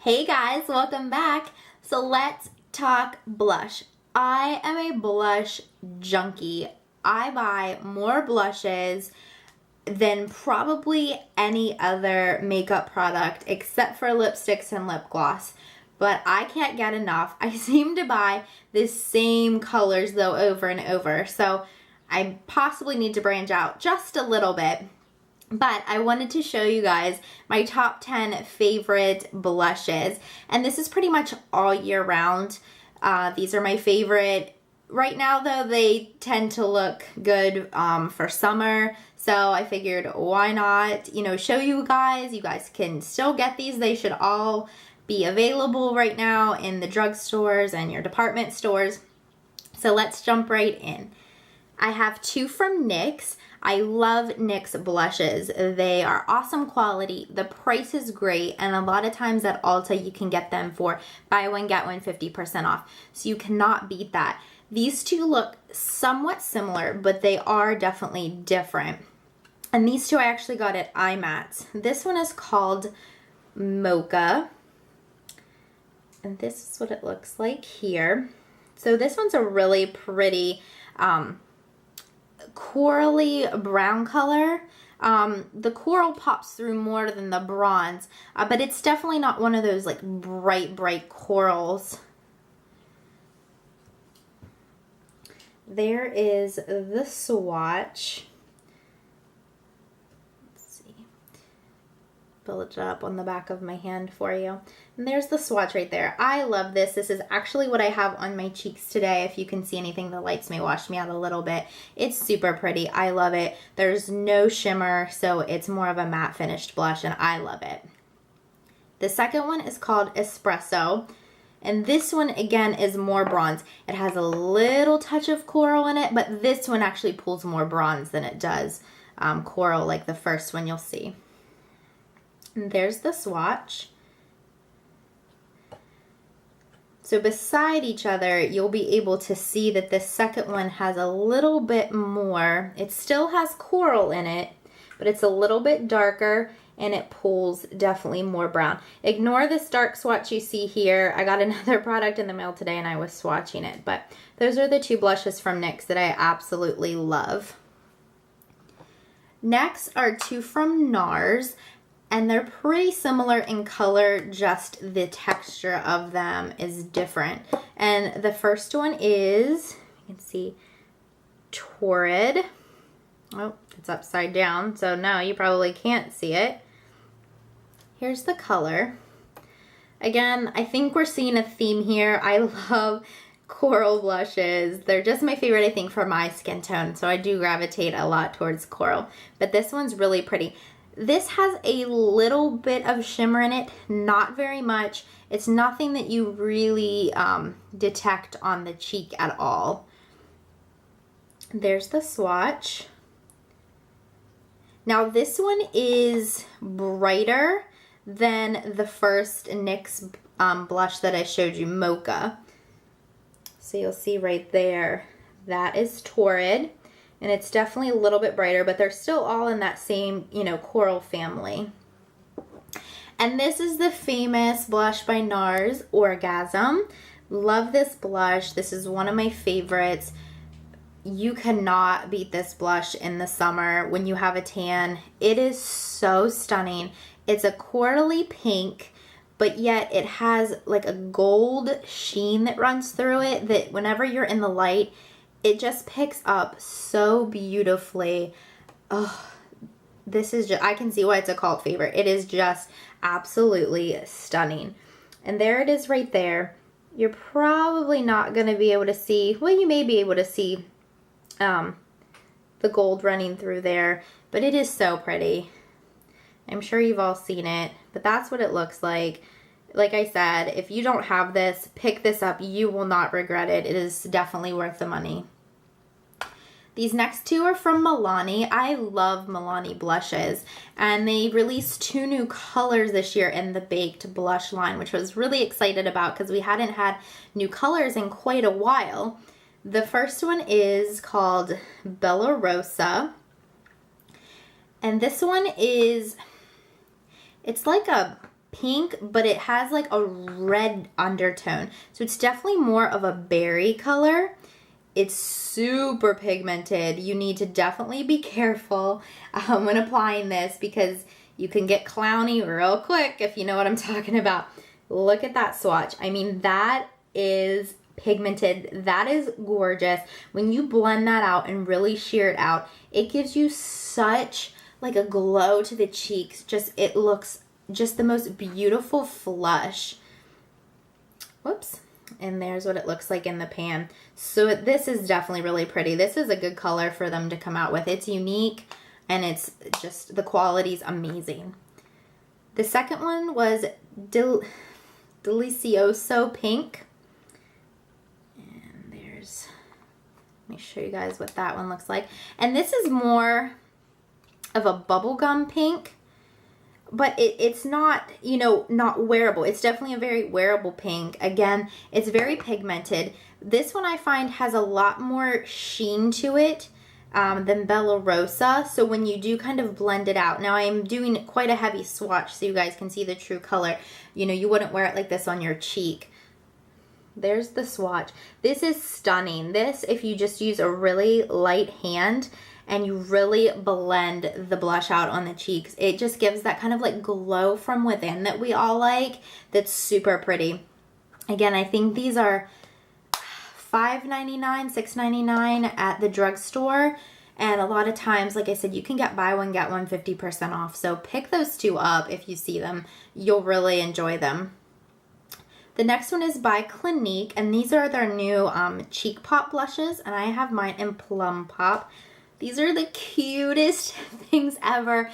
Hey guys, welcome back. So let's talk blush. I am a blush junkie. I buy more blushes than probably any other makeup product except for lipsticks and lip gloss. But I can't get enough. I seem to buy the same colors though over and over. So I possibly need to branch out just a little bit. But I wanted to show you guys my top 10 favorite blushes. And this is pretty much all year round. These are my favorite. Right now though, they tend to look good for summer. So I figured why not, show you guys. You guys can still get these. They should all be available right now in the drugstores and your department stores. So let's jump right in. I have two from NYX. I love NYX blushes. They are awesome quality. The price is great, and a lot of times at Ulta you can get them for buy one get one 50% off. So you cannot beat that. These two look somewhat similar, but they are definitely different. And these two I actually got at IMATS. This one is called Mocha. And this is what it looks like here. So this one's a really pretty corally brown color. The coral pops through more than the bronze, but it's definitely not one of those like bright corals. There is the swatch. Let's see. Build it up on the back of my hand for you. And there's the swatch right there. I love this. This is actually what I have on my cheeks today. If you can see anything, the lights may wash me out a little bit. It's super pretty. I love it. There's no shimmer, so it's more of a matte finished blush, and I love it. The second one is called Espresso. And this one, again, is more bronze. It has a little touch of coral in it, but this one actually pulls more bronze than it does coral, like the first one you'll see. And there's the swatch. So beside each other, you'll be able to see that the second one has a little bit more. It still has coral in it, but it's a little bit darker and it pulls definitely more brown. Ignore this dark swatch you see here. I got another product in the mail today and I was swatching it, but those are the two blushes from NYX that I absolutely love. Next are two from NARS. And they're pretty similar in color, just the texture of them is different. And the first one is, you can see, Torrid. Oh, it's upside down, so no, you probably can't see it. Here's the color. Again, I think we're seeing a theme here. I love coral blushes. They're just my favorite, I think, for my skin tone, so I do gravitate a lot towards coral. But this one's really pretty. This has a little bit of shimmer in it, not very much. It's nothing that you really detect on the cheek at all. There's the swatch. Now this one is brighter than the first NYX blush that I showed you, Mocha. So you'll see right there, that is Torrid. And it's definitely a little bit brighter, but they're still all in that same, coral family. And this is the famous blush by NARS, Orgasm. Love this blush. This is one of my favorites. You cannot beat this blush in the summer when you have a tan. It is so stunning. It's a corally pink, but yet it has like a gold sheen that runs through it that whenever you're in the light, it just picks up so beautifully. Oh, this is just, I can see why it's a cult favorite. It is just absolutely stunning. And there it is right there. You're probably not going to be able to see, well, you may be able to see the gold running through there, but it is so pretty. I'm sure you've all seen it, but that's what it looks like. Like I said, if you don't have this, pick this up. You will not regret it. It is definitely worth the money. These next two are from Milani. I love Milani blushes, and they released two new colors this year in the baked blush line, which I was really excited about because we hadn't had new colors in quite a while. The first one is called Bella Rosa, and this one is, it's like a pink, but it has like a red undertone. So it's definitely more of a berry color. It's super pigmented. You need to definitely be careful when applying this because you can get clowny real quick if you know what I'm talking about. Look at that swatch. I mean, that is pigmented. That is gorgeous. When you blend that out and really sheer it out, it gives you such like a glow to the cheeks. It looks just the most beautiful flush. Whoops. And there's what it looks like in the pan. So this is definitely really pretty. This is a good color for them to come out with. It's unique and it's just, the quality's amazing. The second one was Delicioso Pink. And there's, let me show you guys what that one looks like. And this is more of a bubblegum pink. But it's not, you know, not wearable. It's definitely a very wearable pink. Again, it's very pigmented. This one I find has a lot more sheen to it than Bella Rosa. So when you do kind of blend it out. Now I am doing quite a heavy swatch so you guys can see the true color. You know, you wouldn't wear it like this on your cheek. There's the swatch. This is stunning. This, if you just use a really light hand and you really blend the blush out on the cheeks, it just gives that kind of like glow from within that we all like. That's super pretty. Again, I think these are $5.99, $6.99 at the drugstore. And a lot of times, like I said, you can get buy one, get one 50% off. So pick those two up if you see them. You'll really enjoy them. The next one is by Clinique, and these are their new Cheek Pop blushes, and I have mine in Plum Pop. These are the cutest things ever.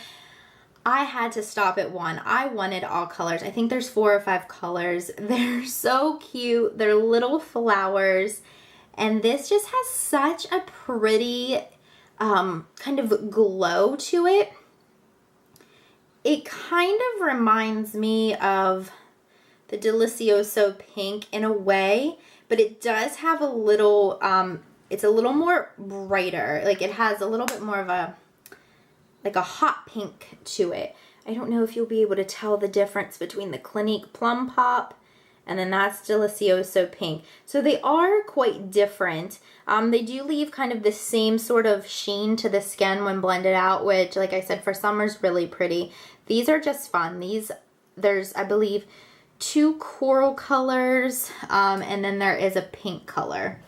I had to stop at one. I wanted all colors. I think there's 4 or 5 colors. They're so cute. They're little flowers. And this just has such a pretty kind of glow to it. It kind of reminds me of the Delicioso Pink in a way, but it does have a little, it's a little more brighter. Like it has a little bit more of a, like a hot pink to it. I don't know if you'll be able to tell the difference between the Clinique Plum Pop and then that's Delicioso Pink. So they are quite different. They do leave kind of the same sort of sheen to the skin when blended out, which, like I said, for summer's really pretty. These are just fun. There's, I believe, 2 coral colors, and then there is a pink color.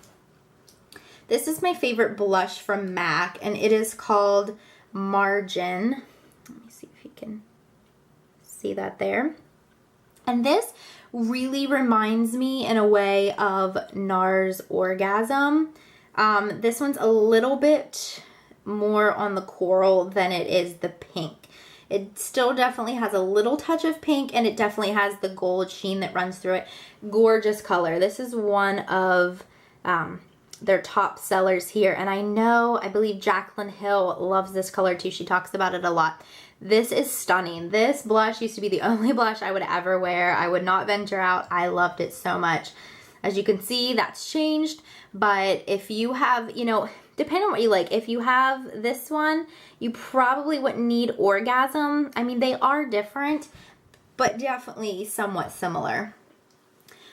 This is my favorite blush from MAC, and it is called Margin. Let me see if you can see that there. And this really reminds me in a way of NARS Orgasm. This one's a little bit more on the coral than it is the pink. It still definitely has a little touch of pink, and it definitely has the gold sheen that runs through it. Gorgeous color. This is one of their top sellers here, and I believe Jaclyn Hill loves this color too. She talks about it a lot. This is stunning. This blush used to be the only blush I would ever wear. I would not venture out. I loved it so much. As you can see, that's changed, but if you have, you know, depending on what you like, if you have this one, you probably wouldn't need Orgasm. I mean, they are different, but definitely somewhat similar.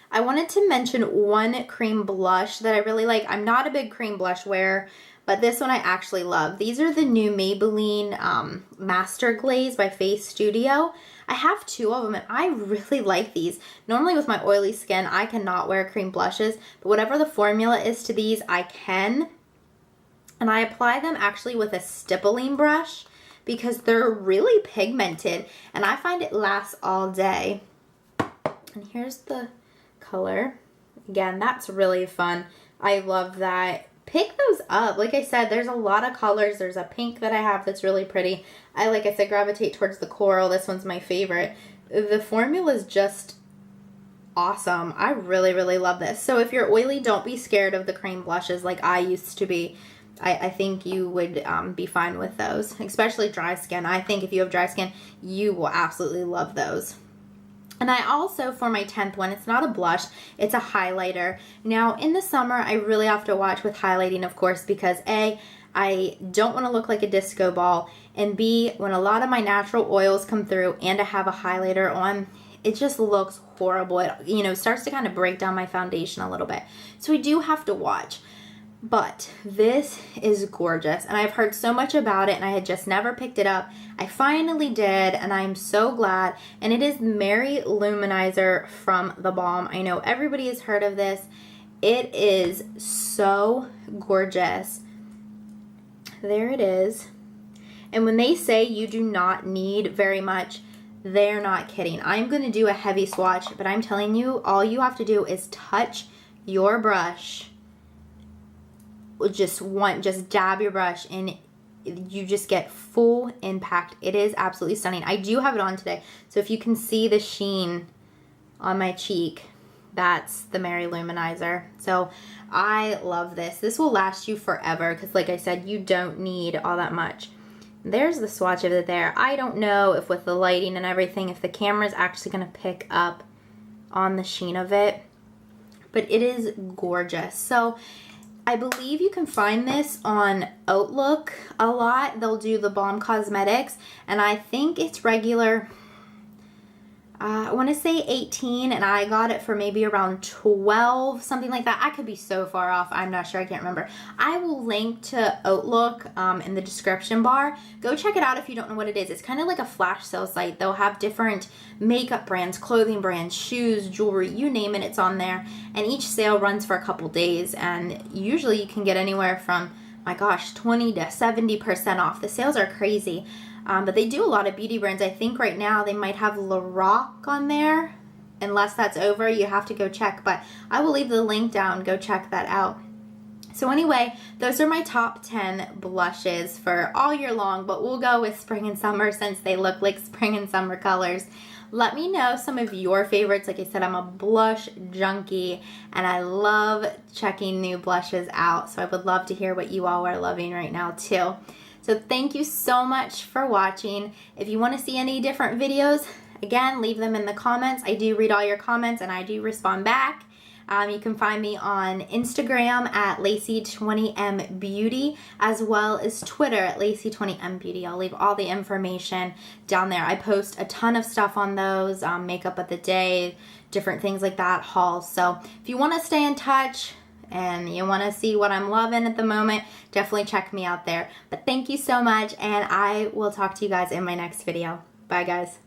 I wanted to mention one cream blush that I really like. I'm not a big cream blush wearer, but this one I actually love. These are the new Maybelline Master Glaze by Face Studio. I have 2 of them, and I really like these. Normally with my oily skin, I cannot wear cream blushes, but whatever the formula is to these, I can. And I apply them actually with a stippling brush because they're really pigmented, and I find it lasts all day. And here's the color. Again, that's really fun. I love that. Pick those up. Like I said, there's a lot of colors. There's a pink that I have that's really pretty. Like I said, gravitate towards the coral. This one's my favorite. The formula is just awesome. I really, really love this. So if you're oily, don't be scared of the cream blushes like I used to be. I think you would be fine with those, especially dry skin. I think if you have dry skin, you will absolutely love those. And I also, for my 10th one, it's not a blush, it's a highlighter. Now, in the summer, I really have to watch with highlighting, of course, because A, I don't want to look like a disco ball, and B, when a lot of my natural oils come through and I have a highlighter on, it just looks horrible. It, you know, starts to kind of break down my foundation a little bit. So we do have to watch. But this is gorgeous, and I've heard so much about it, and I had just never picked it up. I finally did, and I'm so glad. And it is Mary Luminizer from The Balm. I know everybody has heard of this. It is so gorgeous. There it is. And when they say you do not need very much, they're not kidding. I'm going to do a heavy swatch, but I'm telling you, all you have to do is touch your brush. Just dab your brush and you just get full impact. It is absolutely stunning. I do have it on today, so if you can see the sheen on my cheek, that's the Mary Luminizer. So I love this. This will last you forever because, like I said, you don't need all that much. There's the swatch of it there. I don't know if with the lighting and everything, if the camera is actually going to pick up on the sheen of it, but it is gorgeous. So I believe you can find this on Outlook a lot. They'll do the Balm Cosmetics, and I think it's regular, I want to say 18, and I got it for maybe around 12, something like that. I could be so far off. I'm not sure. I can't remember. I will link to Outlook in the description bar. Go check it out if you don't know what it is. It's kind of like a flash sale site. They'll have different makeup brands, clothing brands, shoes, jewelry, you name it, it's on there. And each sale runs for a couple days, and usually you can get anywhere from, my gosh, 20 to 70% off. The sales are crazy. But they do a lot of beauty brands. I think right now they might have Lorac on there. Unless that's over, you have to go check. But I will leave the link down. Go check that out. So anyway, those are my top 10 blushes for all year long. But we'll go with spring and summer since they look like spring and summer colors. Let me know some of your favorites. Like I said, I'm a blush junkie and I love checking new blushes out. So I would love to hear what you all are loving right now too. So thank you so much for watching. If you want to see any different videos, again, leave them in the comments. I do read all your comments and I do respond back. You can find me on Instagram at Lacey20mbeauty, as well as Twitter at Lacey20mbeauty. I'll leave all the information down there. I post a ton of stuff on those, makeup of the day, different things like that, hauls. So if you want to stay in touch and you want to see what I'm loving at the moment, definitely check me out there. But thank you so much, and I will talk to you guys in my next video. Bye, guys.